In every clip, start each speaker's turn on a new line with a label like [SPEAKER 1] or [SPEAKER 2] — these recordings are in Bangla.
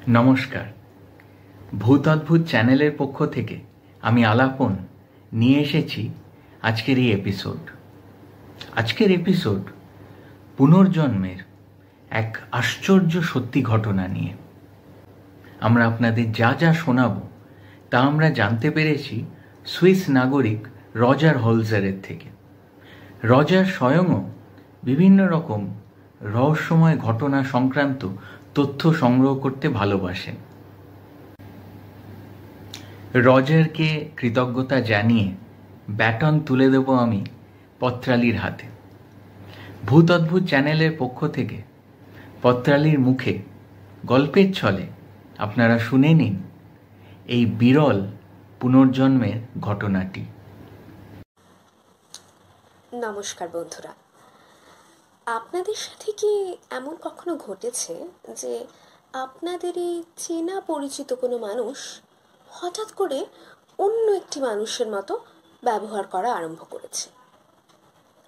[SPEAKER 1] নমস্কার। ভূত অদ্ভুত চ্যানেলের পক্ষ থেকে আমি আলাপন নিয়ে এসেছি আজকের এই এপিসোড পুনর্জন্মের এক আশ্চর্য সত্যি ঘটনা নিয়ে। আমরা আপনাদের যা যা শোনাবো তা আমরা জানতে পেরেছি সুইস নাগরিক রজার হোলজারের থেকে। রজার স্বয়ংও বিভিন্ন রকম রহস্যময় ঘটনা সংক্রান্ত তথ্য সংগ্রহ করতে ভালোবাসেন। রজারকে কৃতজ্ঞতা জানিয়ে ব্যাটন তুলে দেব আমি পত্রালীর হাতে। ভূত অদ্ভুত চ্যানেলের পক্ষ থেকে পত্রালীর মুখে গল্পের ছলে আপনারা শুনে নিন এই বিরল পুনর্জন্মের ঘটনাটি।
[SPEAKER 2] নমস্কার বন্ধুরা, আপনাদের সাথে কি এমন কখনো ঘটেছে যে আপনাদেরই চেনা পরিচিত কোনো মানুষ হঠাৎ করে অন্য একটি মানুষের মতো ব্যবহার করা আরম্ভ করেছে?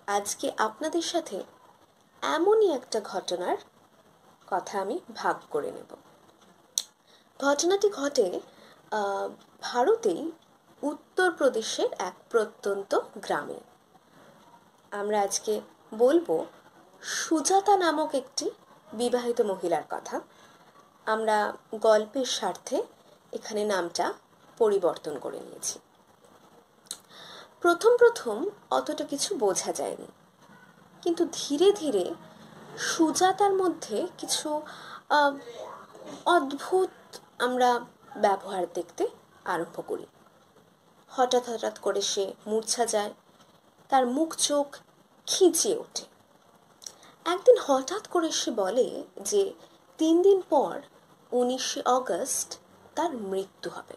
[SPEAKER 2] আজকে আপনাদের সাথে এমনই একটা ঘটনার কথা আমি ভাগ করে নেব। ঘটনাটি ঘটে ভারতেই উত্তরপ্রদেশের এক প্রত্যন্ত গ্রামে। আমরা আজকে বলবো সুজাতা নামক একটি বিবাহিত মহিলার কথা। আমরা গল্পের স্বার্থে এখানে নামটা পরিবর্তন করে নিয়েছি। প্রথম অতটা কিছু বোঝা যায়নি, কিন্তু ধীরে ধীরে সুজাতার মধ্যে কিছু অদ্ভুত আমরা ব্যবহার দেখতে আরম্ভ করি। হঠাৎ করে সে মূর্ছা যায়, তার মুখ চোখ খিঁচিয়ে ওঠে। একদিন হঠাৎ করে সে বলে যে 3 দিন পর 19শে অগস্ট তার মৃত্যু হবে।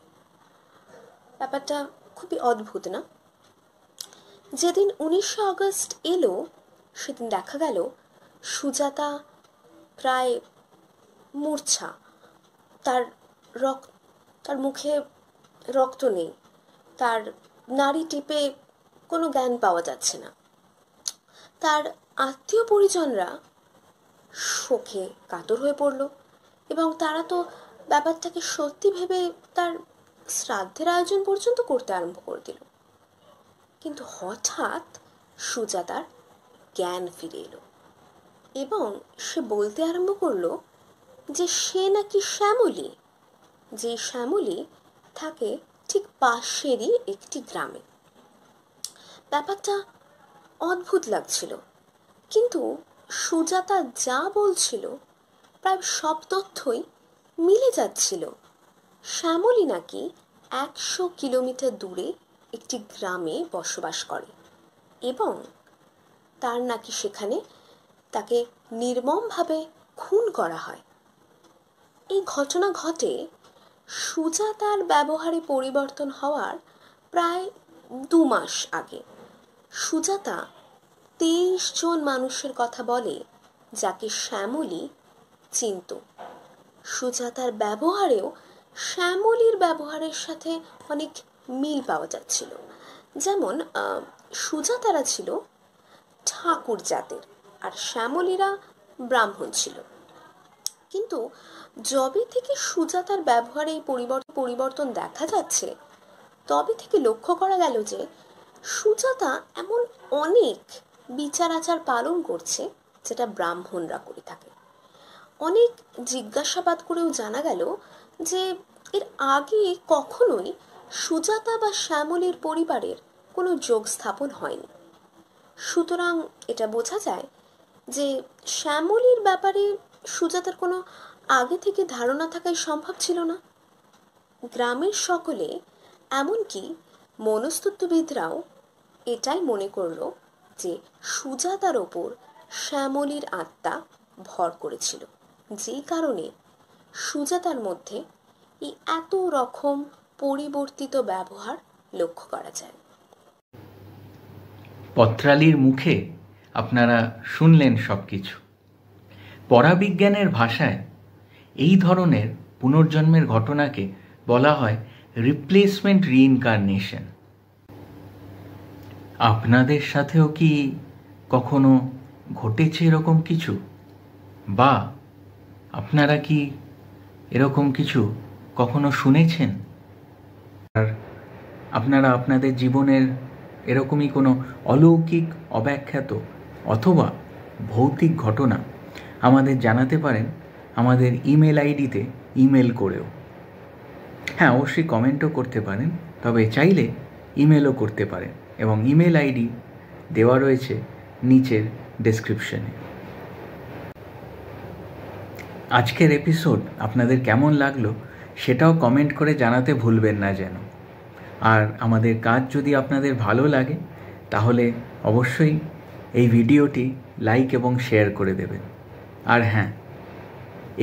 [SPEAKER 2] ব্যাপারটা খুবই অদ্ভুত না? যেদিন 19শে অগস্ট এলো সেদিন দেখা গেল সুজাতা প্রায় মূর্ছা। তার মুখে রক্ত নেই, তার নাড়ি টিপে কোনো জ্ঞান পাওয়া যাচ্ছে না। তার আত্মীয় পরিজনরা শোকে কাতর হয়ে পড়ল এবং তারা তো ব্যাপারটাকে সত্যি ভেবে তার শ্রাদ্ধের আয়োজন পর্যন্ত করতে আরম্ভ করে দিল। কিন্তু হঠাৎ সুজাতার জ্ঞান ফিরে এলো এবং সে বলতে আরম্ভ করলো যে সে নাকি শ্যামলী, যে শ্যামলী থাকে ঠিক পাশেরই একটি গ্রামে। ব্যাপারটা অদ্ভুত লাগছিল, কিন্তু সুজাতা যা বলছিল প্রায় সব তথ্যই মিলে যাচ্ছিল। শ্যামলী নাকি 100 কিলোমিটার দূরে একটি গ্রামে বসবাস করে এবং তার নাকি সেখানে তাকে নির্মমভাবে খুন করা হয়। এই ঘটনা ঘটে সুজাতার ব্যবহারে পরিবর্তন হওয়ার প্রায় 2 মাস আগে। সুজাতা 23 জন মানুষের কথা বলে যাকে শ্যামলী চিনত। সুজাতার ব্যবহারেও শ্যামলীর ব্যবহারের সাথে অনেক মিল পাওয়া যাচ্ছিল। যেমন সুজাতারা ছিল ঠাকুর জাতের আর শ্যামলীরা ব্রাহ্মণ ছিল। কিন্তু যবে থেকে সুজাতার ব্যবহারে এই পরিবর্তন দেখা যাচ্ছে তবে থেকে লক্ষ্য করা গেল যে সুজাতা এমন অনেক বিচার আচার পালন করছে যেটা ব্রাহ্মণরা করে থাকে। অনেক জিজ্ঞাসাবাদ করেও জানা গেল যে এর আগে কখনোই সুজাতা বা শ্যামলীর পরিবারের কোনো যোগ স্থাপন হয়নি। সুতরাং এটা বোঝা যায় যে শ্যামলীর ব্যাপারে সুজাতার কোনো আগে থেকে ধারণা থাকাই সম্ভব ছিল না। গ্রামের সকলে, এমনকি মনস্তত্ত্ববিদরাও এটাই মনে করলো যে সুজাতার ওপর শ্যামলীর আত্মা ভর করেছিল, যেই কারণে সুজাতার মধ্যে এই এত রকম পরিবর্তিত ব্যবহার লক্ষ্য করা যায়।
[SPEAKER 1] পত্রালীর মুখে আপনারা শুনলেন সবকিছু। পরাবিজ্ঞানের ভাষায় এই ধরনের পুনর্জন্মের ঘটনাকে বলা হয় রিপ্লেসমেন্ট রিইনকারনেশন। আপনাদের সাথেও কি কখনো ঘটেছে এরকম কিছু? বা আপনারা কি এরকম কিছু কখনো শুনেছেন? আর আপনারা আপনাদের জীবনের এরকমই কোনো অলৌকিক, অব্যাখ্যাত অথবা ভৌতিক ঘটনা আমাদের জানাতে পারেন আমাদের ইমেল আইডিতে ইমেল করেও। হ্যাঁ, অবশ্যই কমেন্টও করতে পারেন, তবে চাইলে ইমেলও করতে পারেন, এবং ইমেল আইডি দেওয়া রয়েছে নিচের ডেসক্রিপশনে। আজকের এপিসোড আপনাদের কেমন লাগলো সেটাও কমেন্ট করে জানাতে ভুলবেন না যেন। আর আমাদের কাজ যদি আপনাদের ভালো লাগে তাহলে অবশ্যই এই ভিডিওটি লাইক এবং শেয়ার করে দেবেন। আর হ্যাঁ,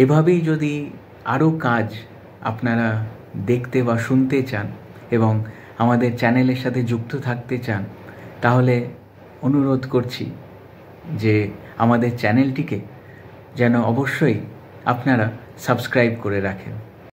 [SPEAKER 1] এভাবেই যদি আরও কাজ আপনারা দেখতে বা শুনতে চান এবং আমাদের চ্যানেলের সাথে যুক্ত থাকতে চান, তাহলে অনুরোধ করছি যে আমাদের চ্যানেলটিকে যেন অবশ্যই আপনারা সাবস্ক্রাইব করে রাখেন।